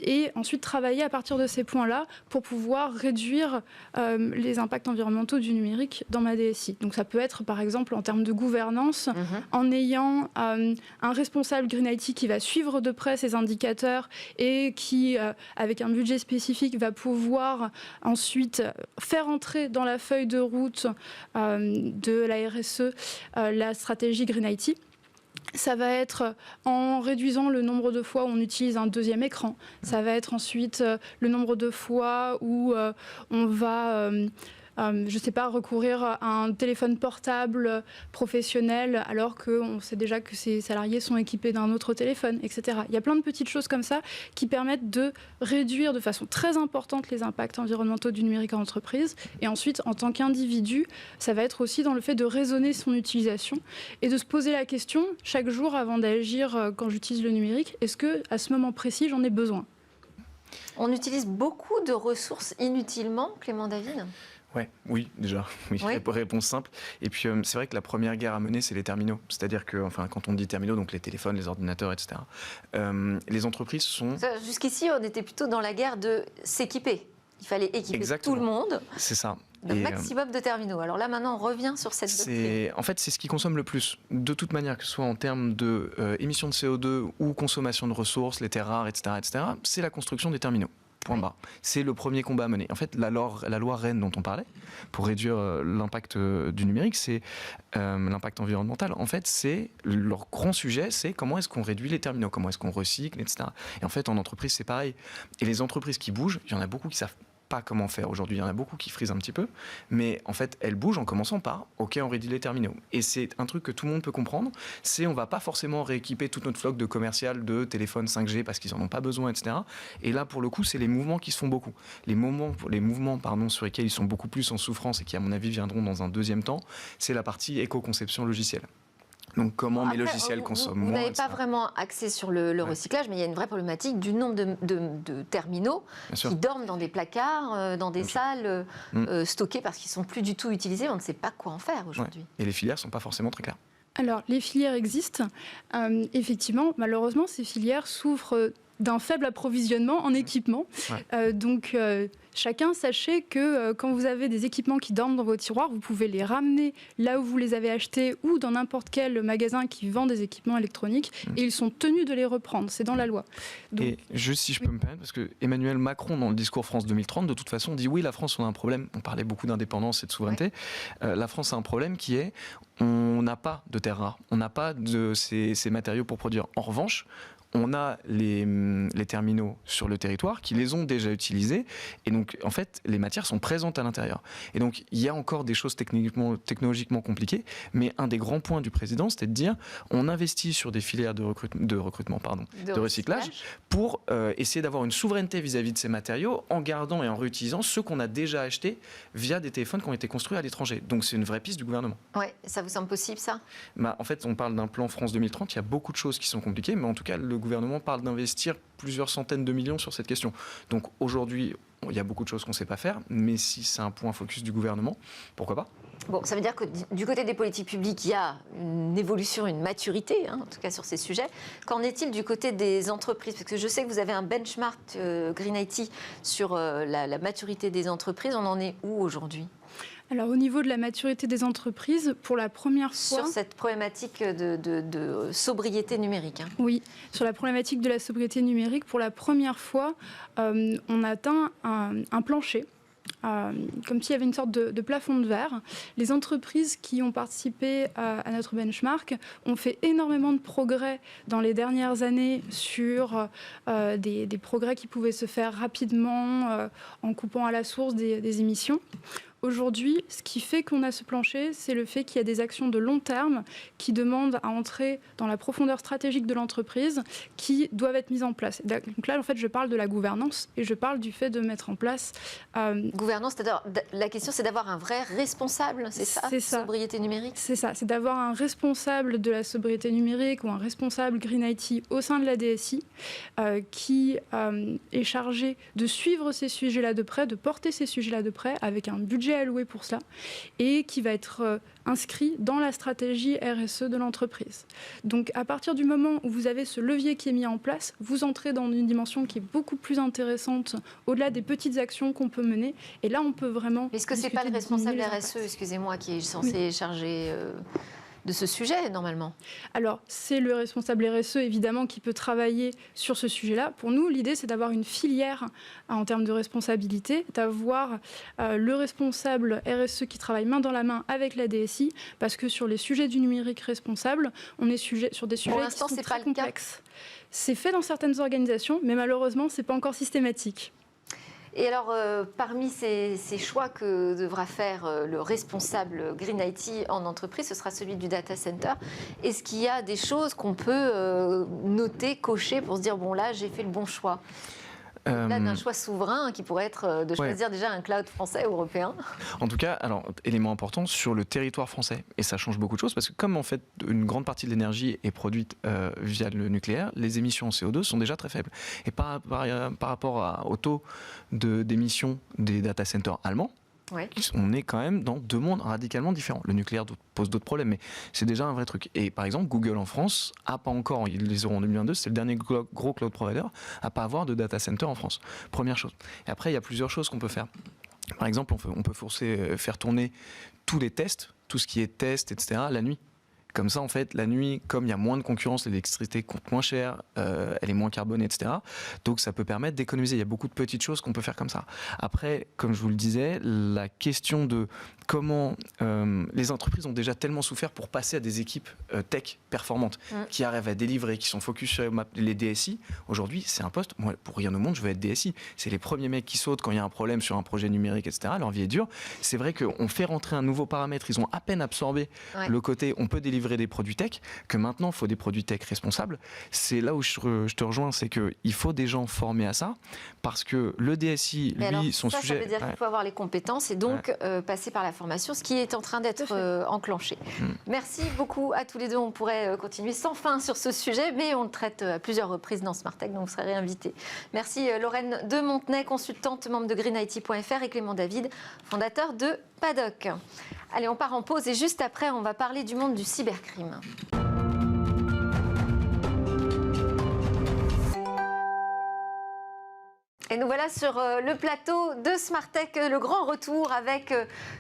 Speaker 4: et ensuite travailler à partir de ces points-là pour pouvoir réduire les impacts environnementaux du numérique dans ma DSI. Donc ça peut être par exemple en termes de gouvernance, en ayant un responsable Green IT qui va suivre de près ces indicateurs et qui, avec un budget spécifique, va pouvoir ensuite faire entrer dans la feuille de route de la RSE la stratégie Green IT. Ça va être en réduisant le nombre de fois où on utilise un deuxième écran. Ça va être ensuite le nombre de fois où on va... je ne sais pas, recourir à un téléphone portable professionnel alors qu'on sait déjà que ses salariés sont équipés d'un autre téléphone, etc. Il y a plein de petites choses comme ça qui permettent de réduire de façon très importante les impacts environnementaux du numérique en entreprise. Et ensuite, en tant qu'individu, ça va être aussi dans le fait de raisonner son utilisation et de se poser la question chaque jour avant d'agir quand j'utilise le numérique, est-ce qu'à ce moment précis, j'en ai besoin?
Speaker 2: On utilise beaucoup de ressources inutilement, Clément David?
Speaker 5: Oui, déjà. Oui. Réponse simple. Et puis, c'est vrai que la première guerre à mener, c'est les terminaux. C'est-à-dire que, quand on dit terminaux, donc les téléphones, les ordinateurs, etc., les entreprises sont...
Speaker 2: Jusqu'ici, on était plutôt dans la guerre de s'équiper. Il fallait équiper
Speaker 5: Exactement.
Speaker 2: tout le monde.
Speaker 5: C'est ça.
Speaker 2: Le maximum de terminaux. Alors là, maintenant, on revient sur cette doctrine.
Speaker 5: En fait, c'est ce qui consomme le plus. De toute manière, que ce soit en termes d'émissions de CO2 ou consommation de ressources, les terres rares, etc., c'est la construction des terminaux. Point barre. C'est le premier combat à mener. En fait, la loi Rennes dont on parlait, pour réduire l'impact du numérique, c'est l'impact environnemental. En fait, leur grand sujet, c'est comment est-ce qu'on réduit les terminaux, comment est-ce qu'on recycle, etc. Et en fait, en entreprise, c'est pareil. Et les entreprises qui bougent, il y en a beaucoup qui savent pas comment faire aujourd'hui. Il y en a beaucoup qui frisent un petit peu, mais en fait, elles bougent en commençant par OK, on réduit les terminaux. Et c'est un truc que tout le monde peut comprendre. On va pas forcément rééquiper toute notre flotte de commercial de téléphones 5G parce qu'ils en ont pas besoin, etc. Et là, pour le coup, c'est les mouvements qui se font beaucoup. Les mouvements, sur lesquels ils sont beaucoup plus en souffrance et qui, à mon avis, viendront dans un deuxième temps, c'est la partie éco-conception logicielle. Donc comment mes logiciels consomment moins.
Speaker 2: Vous n'avez pas vraiment axé sur le recyclage, mais il y a une vraie problématique du nombre de terminaux qui dorment dans des placards, dans des salles stockées parce qu'ils ne sont plus du tout utilisés. On ne sait pas quoi en faire aujourd'hui.
Speaker 5: Et les filières ne sont pas forcément très claires.
Speaker 4: Alors, les filières existent. Effectivement, malheureusement, ces filières souffrent d'un faible approvisionnement en équipement. Donc, chacun, sachez que quand vous avez des équipements qui dorment dans vos tiroirs, vous pouvez les ramener là où vous les avez achetés ou dans n'importe quel magasin qui vend des équipements électroniques et ils sont tenus de les reprendre. C'est dans la loi. Donc,
Speaker 5: et juste si je peux me permettre, parce que Emmanuel Macron, dans le discours France 2030, de toute façon, dit oui, la France, on a un problème. On parlait beaucoup d'indépendance et de souveraineté. La France a un problème qui est on n'a pas de terres rares. On n'a pas de ces matériaux pour produire. En revanche, on a les terminaux sur le territoire qui les ont déjà utilisés, et donc en fait les matières sont présentes à l'intérieur. Et donc il y a encore des choses technologiquement compliquées, mais un des grands points du président, c'était de dire on investit sur des filières de recyclage pour essayer d'avoir une souveraineté vis-à-vis de ces matériaux en gardant et en réutilisant ceux qu'on a déjà achetés via des téléphones qui ont été construits à l'étranger. Donc c'est une vraie piste du gouvernement.
Speaker 2: Ouais, ça vous semble possible ça ?
Speaker 5: En fait, on parle d'un plan France 2030, il y a beaucoup de choses qui sont compliquées, mais en tout cas, le gouvernement parle d'investir plusieurs centaines de millions sur cette question. Donc aujourd'hui, il y a beaucoup de choses qu'on ne sait pas faire, mais si c'est un point focus du gouvernement, pourquoi pas ?
Speaker 2: Bon, ça veut dire que du côté des politiques publiques, il y a une évolution, une maturité, en tout cas sur ces sujets. Qu'en est-il du côté des entreprises ? Parce que je sais que vous avez un benchmark Green IT sur la maturité des entreprises. On en est où aujourd'hui ?
Speaker 4: Alors au niveau de la maturité des entreprises, pour la première fois...
Speaker 2: Sur cette problématique de sobriété numérique.
Speaker 4: Oui, sur la problématique de la sobriété numérique, pour la première fois, on atteint un plancher. Comme s'il y avait une sorte de plafond de verre. Les entreprises qui ont participé à notre benchmark ont fait énormément de progrès dans les dernières années sur des progrès qui pouvaient se faire rapidement en coupant à la source des émissions. Aujourd'hui, ce qui fait qu'on a ce plancher, c'est le fait qu'il y a des actions de long terme qui demandent à entrer dans la profondeur stratégique de l'entreprise qui doivent être mises en place. Donc là, en fait, je parle de la gouvernance et je parle du fait de mettre en place...
Speaker 2: Gouvernance, c'est-à-dire, la question, c'est d'avoir un vrai responsable, c'est ça ?
Speaker 4: C'est ça.
Speaker 2: Sobriété numérique ?
Speaker 4: C'est ça, c'est d'avoir un responsable de la sobriété numérique ou un responsable Green IT au sein de la DSI qui est chargé de suivre ces sujets-là de près, de porter ces sujets-là de près avec un budget alloué pour cela et qui va être inscrit dans la stratégie RSE de l'entreprise. Donc à partir du moment où vous avez ce levier qui est mis en place, vous entrez dans une dimension qui est beaucoup plus intéressante au-delà des petites actions qu'on peut mener et là on peut vraiment...
Speaker 2: Est-ce que c'est pas le responsable RSE, excusez-moi, qui est censé charger de ce sujet, normalement ?
Speaker 4: Alors, c'est le responsable RSE, évidemment, qui peut travailler sur ce sujet-là. Pour nous, l'idée, c'est d'avoir une filière en termes de responsabilité, d'avoir le responsable RSE qui travaille main dans la main avec la DSI, parce que sur les sujets du numérique responsable, on est sur des sujets qui sont très complexes. C'est fait dans certaines organisations, mais malheureusement, ce n'est pas encore systématique.
Speaker 2: Et alors, parmi ces choix que devra faire le responsable Green IT en entreprise, ce sera celui du data center. Est-ce qu'il y a des choses qu'on peut noter, cocher pour se dire, bon là, j'ai fait le bon choix ? Là, d'un choix souverain qui pourrait être de choisir déjà un cloud français ou européen.
Speaker 5: En tout cas, alors, élément important, sur le territoire français. Et ça change beaucoup de choses parce que comme en fait une grande partie de l'énergie est produite via le nucléaire, les émissions en CO2 sont déjà très faibles. Et par rapport au taux d'émissions des data centers allemands, on est quand même dans deux mondes radicalement différents. Le nucléaire pose d'autres problèmes, mais c'est déjà un vrai truc. Et par exemple, Google en France a pas encore, ils les auront en 2022, c'est le dernier gros cloud provider à pas avoir de data center en France. Première chose. Et après, il y a plusieurs choses qu'on peut faire. Par exemple, on peut faire tourner tous les tests, tout ce qui est test, etc., la nuit. Comme ça, en fait, la nuit, comme il y a moins de concurrence, l'électricité coûte moins cher, elle est moins carbonée, etc. Donc, ça peut permettre d'économiser. Il y a beaucoup de petites choses qu'on peut faire comme ça. Après, comme je vous le disais, la question de comment les entreprises ont déjà tellement souffert pour passer à des équipes tech performantes, qui arrivent à délivrer, qui sont focus sur les DSI. Aujourd'hui, c'est un poste. Moi, pour rien au monde, je veux être DSI. C'est les premiers mecs qui sautent quand il y a un problème sur un projet numérique, etc. Leur vie est dure. C'est vrai qu'on fait rentrer un nouveau paramètre. Ils ont à peine absorbé le côté on peut délivrer des produits tech, que maintenant il faut des produits tech responsables. C'est là où je te rejoins, c'est qu'il faut des gens formés à ça, parce que le DSI, lui,
Speaker 2: alors,
Speaker 5: son sujet...
Speaker 2: Ça veut dire qu'il faut avoir les compétences et donc passer par la formation, ce qui est en train d'être enclenché. Merci beaucoup à tous les deux. On pourrait continuer sans fin sur ce sujet, mais on le traite à plusieurs reprises dans Smart Tech, donc vous serez réinvités. Merci Lorraine de Montenay, consultante, membre de greenIT.fr, et Clément David, fondateur de Paddock. Allez, on part en pause et juste après, on va parler du monde du cybercrime. Et nous voilà sur le plateau de Smartech, le grand retour avec,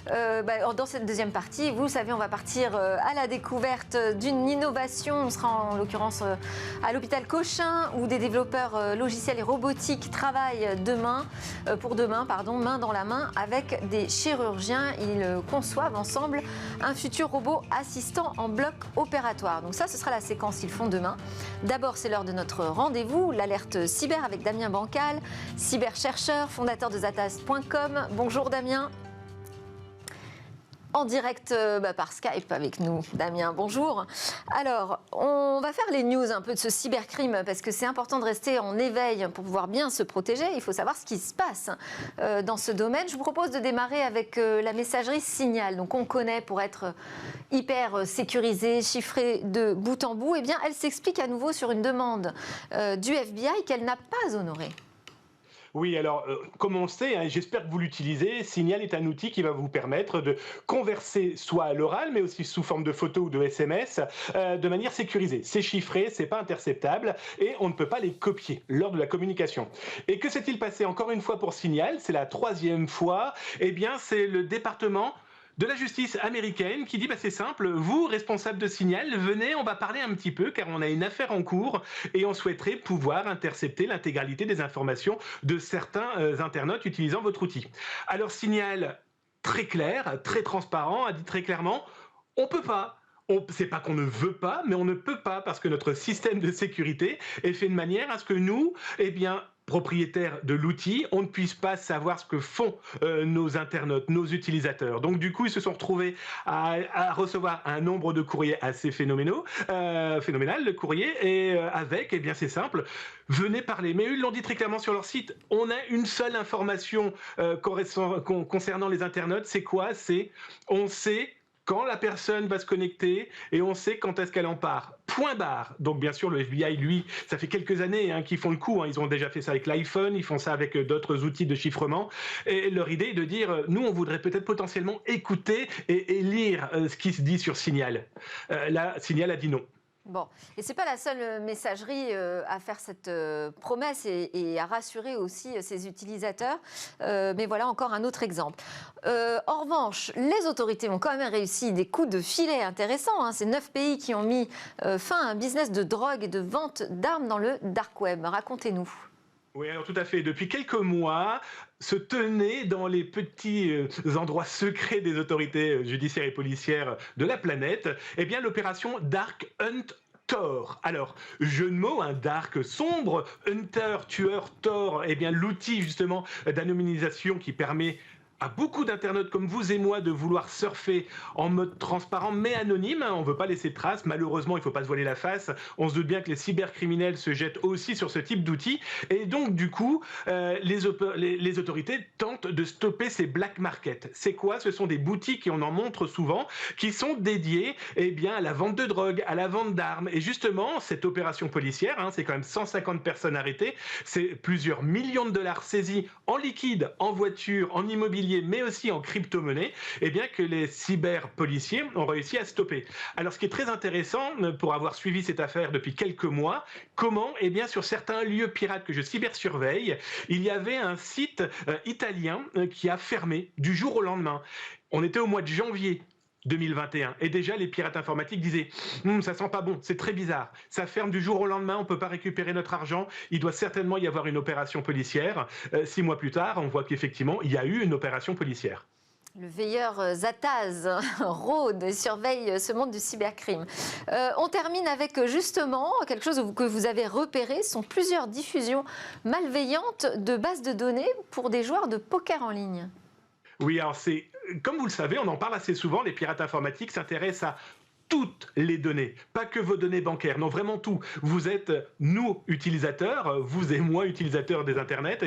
Speaker 2: dans cette deuxième partie, vous le savez, on va partir à la découverte d'une innovation. On sera en l'occurrence à l'hôpital Cochin où des développeurs logiciels et robotiques travaillent main dans la main avec des chirurgiens. Ils conçoivent ensemble un futur robot assistant en bloc opératoire. Donc ça, ce sera la séquence qu'ils font demain. D'abord, c'est l'heure de notre rendez-vous, l'alerte cyber avec Damien Bancal, cyberchercheur, fondateur de Zatast.com. Bonjour Damien. En direct par Skype avec nous. Damien, bonjour. Alors, on va faire les news un peu de ce cybercrime parce que c'est important de rester en éveil pour pouvoir bien se protéger. Il faut savoir ce qui se passe dans ce domaine. Je vous propose de démarrer avec la messagerie Signal. Donc, on connaît pour être hyper sécurisée, chiffrée de bout en bout. Eh bien, elle s'explique à nouveau sur une demande du FBI qu'elle n'a pas honorée.
Speaker 6: Oui, alors, comme on le sait, hein, j'espère que vous l'utilisez, Signal est un outil qui va vous permettre de converser soit à l'oral, mais aussi sous forme de photo ou de SMS, de manière sécurisée. C'est chiffré, c'est pas interceptable, et on ne peut pas les copier lors de la communication. Et que s'est-il passé encore une fois pour Signal? C'est la 3e fois. Eh bien, c'est le département de la justice américaine qui dit c'est simple, vous, responsable de Signal, venez, on va parler un petit peu car on a une affaire en cours et on souhaiterait pouvoir intercepter l'intégralité des informations de certains internautes utilisant votre outil. Alors Signal, très clair, très transparent, a dit très clairement, on peut pas. C'est pas qu'on ne veut pas, mais on ne peut pas parce que notre système de sécurité est fait de manière à ce que nous, propriétaires de l'outil, on ne puisse pas savoir ce que font nos internautes, nos utilisateurs. Donc du coup, ils se sont retrouvés à recevoir un nombre de courriers assez phénoménal, le courrier, et avec, c'est simple, venez parler. Mais eux, ils l'ont dit très clairement sur leur site, on a une seule information concernant les internautes, c'est quoi? C'est, on sait quand la personne va se connecter et on sait quand est-ce qu'elle en part. Point barre. Donc bien sûr, le FBI, lui, ça fait quelques années qu'ils font le coup. Ils ont déjà fait ça avec l'iPhone, ils font ça avec d'autres outils de chiffrement. Et leur idée est de dire, nous, on voudrait peut-être potentiellement écouter et lire ce qui se dit sur Signal. Là, Signal a dit non.
Speaker 2: Bon, et ce n'est pas la seule messagerie à faire cette promesse et à rassurer aussi ses utilisateurs. Mais voilà encore un autre exemple. En revanche, les autorités ont quand même réussi des coups de filet intéressants. C'est 9 pays qui ont mis fin à un business de drogue et de vente d'armes dans le dark web. Racontez-nous.
Speaker 6: Oui, alors tout à fait. Depuis quelques mois, se tenait dans les petits endroits secrets des autorités judiciaires et policières de la planète, l'opération Dark Hunt Tor. Alors, jeu de mots, dark, sombre, hunter, tueur, Tor, l'outil justement d'anonymisation qui permet à beaucoup d'internautes comme vous et moi de vouloir surfer en mode transparent mais anonyme. On ne veut pas laisser de traces. Malheureusement, il ne faut pas se voiler la face. On se doute bien que les cybercriminels se jettent aussi sur ce type d'outils. Et donc, du coup, les autorités tentent de stopper ces black markets. C'est quoi? Ce sont des boutiques, et on en montre souvent, qui sont dédiées à la vente de drogue, à la vente d'armes. Et justement, cette opération policière, c'est quand même 150 personnes arrêtées, c'est plusieurs millions de dollars saisis en liquide, en voiture, en immobilier, mais aussi en crypto-monnaie, que les cyber-policiers ont réussi à stopper. Alors, ce qui est très intéressant, pour avoir suivi cette affaire depuis quelques mois, comment, sur certains lieux pirates que je cybersurveille, il y avait un site italien qui a fermé du jour au lendemain. On était au mois de janvier 2021. Et déjà, les pirates informatiques disaient « ça sent pas bon, c'est très bizarre. Ça ferme du jour au lendemain, on peut pas récupérer notre argent. Il doit certainement y avoir une opération policière. » 6 mois plus tard, on voit qu'effectivement, il y a eu une opération policière.
Speaker 2: Le veilleur Zataz rôde et surveille ce monde du cybercrime. On termine avec justement quelque chose que vous avez repéré, ce sont plusieurs diffusions malveillantes de bases de données pour des joueurs de poker en ligne.
Speaker 6: Oui, alors comme vous le savez, on en parle assez souvent, les pirates informatiques s'intéressent à toutes les données, pas que vos données bancaires, non, vraiment tout. Vous êtes, nous, utilisateurs, vous et moi, utilisateurs des internets,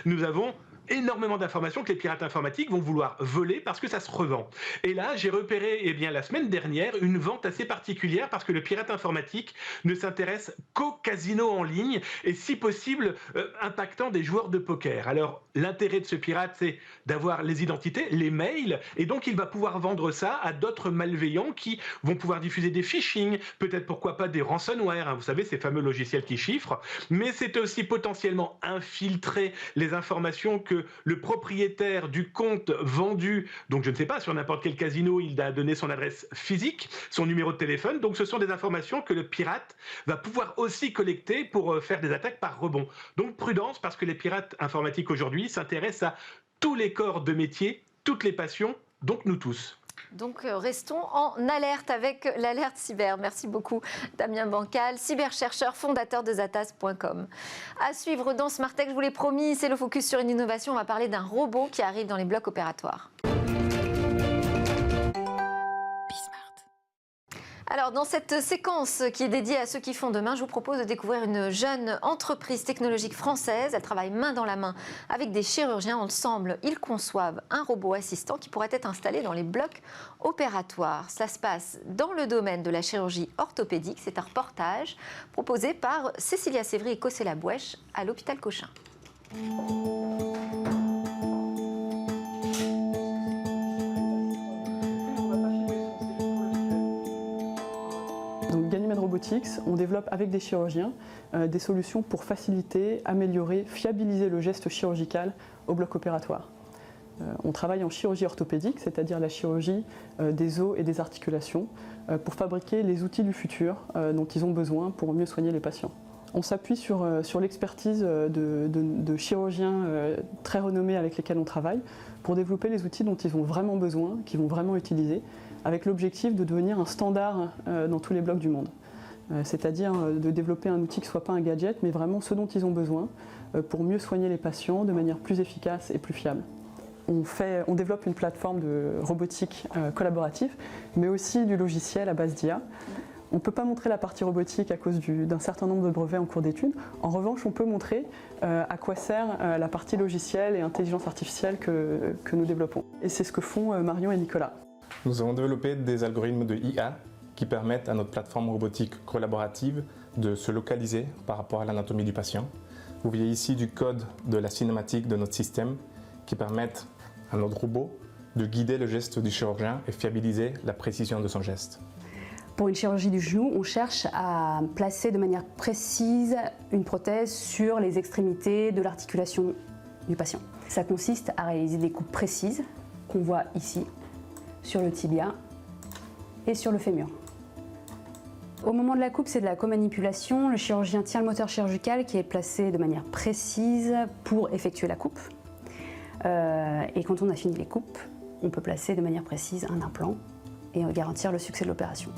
Speaker 6: nous avons énormément d'informations que les pirates informatiques vont vouloir voler parce que ça se revend. Et là, j'ai repéré la semaine dernière une vente assez particulière parce que le pirate informatique ne s'intéresse qu'au casino en ligne et si possible impactant des joueurs de poker. Alors l'intérêt de ce pirate, c'est d'avoir les identités, les mails, et donc il va pouvoir vendre ça à d'autres malveillants qui vont pouvoir diffuser des phishing, peut-être pourquoi pas des ransomware, hein, vous savez ces fameux logiciels qui chiffrent, mais c'est aussi potentiellement infiltrer les informations que le propriétaire du compte vendu, donc je ne sais pas, sur n'importe quel casino, il a donné son adresse physique, son numéro de téléphone, donc ce sont des informations que le pirate va pouvoir aussi collecter pour faire des attaques par rebond. Donc prudence, parce que les pirates informatiques aujourd'hui s'intéressent à tous les corps de métier, toutes les passions, donc nous tous.
Speaker 2: Donc restons en alerte avec l'alerte cyber. Merci beaucoup Damien Bancal, cyberchercheur, fondateur de Zatas.com. À suivre dans Smart Tech, je vous l'ai promis, c'est le focus sur une innovation. On va parler d'un robot qui arrive dans les blocs opératoires. Alors, dans cette séquence qui est dédiée à ceux qui font demain, je vous propose de découvrir une jeune entreprise technologique française. Elle travaille main dans la main avec des chirurgiens. Ensemble, ils conçoivent un robot assistant qui pourrait être installé dans les blocs opératoires. Ça se passe dans le domaine de la chirurgie orthopédique. C'est un reportage proposé par Cécilia Sévry et Cosella Bouèche à l'hôpital Cochin.
Speaker 7: Donc Ganymede Robotics, on développe avec des chirurgiens des solutions pour faciliter, améliorer, fiabiliser le geste chirurgical au bloc opératoire. On travaille en chirurgie orthopédique, c'est-à-dire la chirurgie des os et des articulations, pour fabriquer les outils du futur dont ils ont besoin pour mieux soigner les patients. On s'appuie sur l'expertise de chirurgiens très renommés avec lesquels on travaille pour développer les outils dont ils ont vraiment besoin, qu'ils vont vraiment utiliser, avec l'objectif de devenir un standard dans tous les blocs du monde. C'est-à-dire de développer un outil qui ne soit pas un gadget, mais vraiment ce dont ils ont besoin pour mieux soigner les patients de manière plus efficace et plus fiable. On développe une plateforme de robotique collaborative, mais aussi du logiciel à base d'IA. On ne peut pas montrer la partie robotique à cause d'un certain nombre de brevets en cours d'études. En revanche, on peut montrer à quoi sert la partie logicielle et intelligence artificielle que nous développons. Et c'est ce que font Marion et Nicolas.
Speaker 8: Nous avons développé des algorithmes de IA qui permettent à notre plateforme robotique collaborative de se localiser par rapport à l'anatomie du patient. Vous voyez ici du code de la cinématique de notre système qui permettent à notre robot de guider le geste du chirurgien et fiabiliser la précision de son geste.
Speaker 9: Pour une chirurgie du genou, on cherche à placer de manière précise une prothèse sur les extrémités de l'articulation du patient. Ça consiste à réaliser des coupes précises qu'on voit ici, sur le tibia et sur le fémur. Au moment de la coupe, c'est de la comanipulation. Le chirurgien tient le moteur chirurgical qui est placé de manière précise pour effectuer la coupe. Et quand on a fini les coupes, on peut placer de manière précise un implant et garantir le succès de l'opération.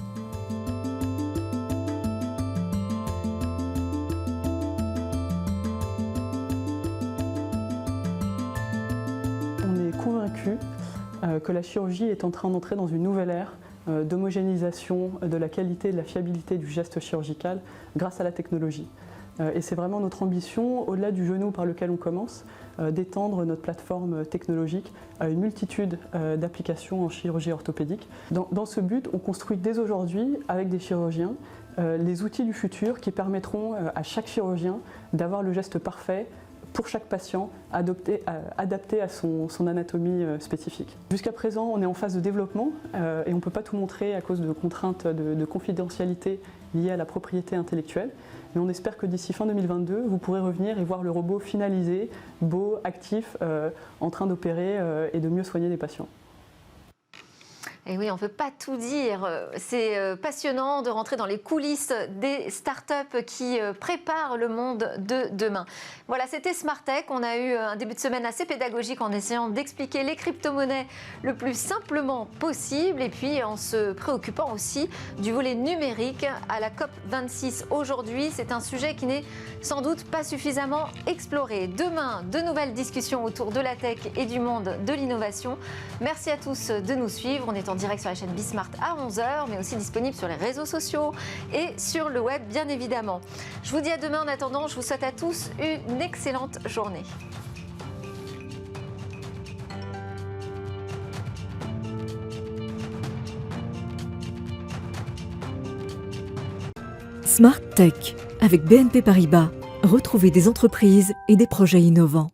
Speaker 7: On est convaincu que la chirurgie est en train d'entrer dans une nouvelle ère d'homogénéisation de la qualité et de la fiabilité du geste chirurgical grâce à la technologie. Et c'est vraiment notre ambition, au-delà du genou par lequel on commence, d'étendre notre plateforme technologique à une multitude d'applications en chirurgie orthopédique. Dans ce but, on construit dès aujourd'hui, avec des chirurgiens, les outils du futur qui permettront à chaque chirurgien d'avoir le geste parfait pour chaque patient, adapté à son anatomie spécifique. Jusqu'à présent, on est en phase de développement et on ne peut pas tout montrer à cause de contraintes de confidentialité liées à la propriété intellectuelle. Mais on espère que d'ici fin 2022, vous pourrez revenir et voir le robot finalisé, beau, actif, en train d'opérer et de mieux soigner les patients.
Speaker 2: Et oui, on ne peut pas tout dire. C'est passionnant de rentrer dans les coulisses des startups qui préparent le monde de demain. Voilà, c'était Smart Tech. On a eu un début de semaine assez pédagogique en essayant d'expliquer les crypto-monnaies le plus simplement possible et puis en se préoccupant aussi du volet numérique à la COP26 aujourd'hui. C'est un sujet qui n'est sans doute pas suffisamment exploré. Demain, de nouvelles discussions autour de la tech et du monde de l'innovation. Merci à tous de nous suivre. On est en direct sur la chaîne Bismart à 11h, mais aussi disponible sur les réseaux sociaux et sur le web, bien évidemment. Je vous dis à demain. En attendant, je vous souhaite à tous une excellente journée.
Speaker 1: Smart Tech avec BNP Paribas. Retrouvez des entreprises et des projets innovants.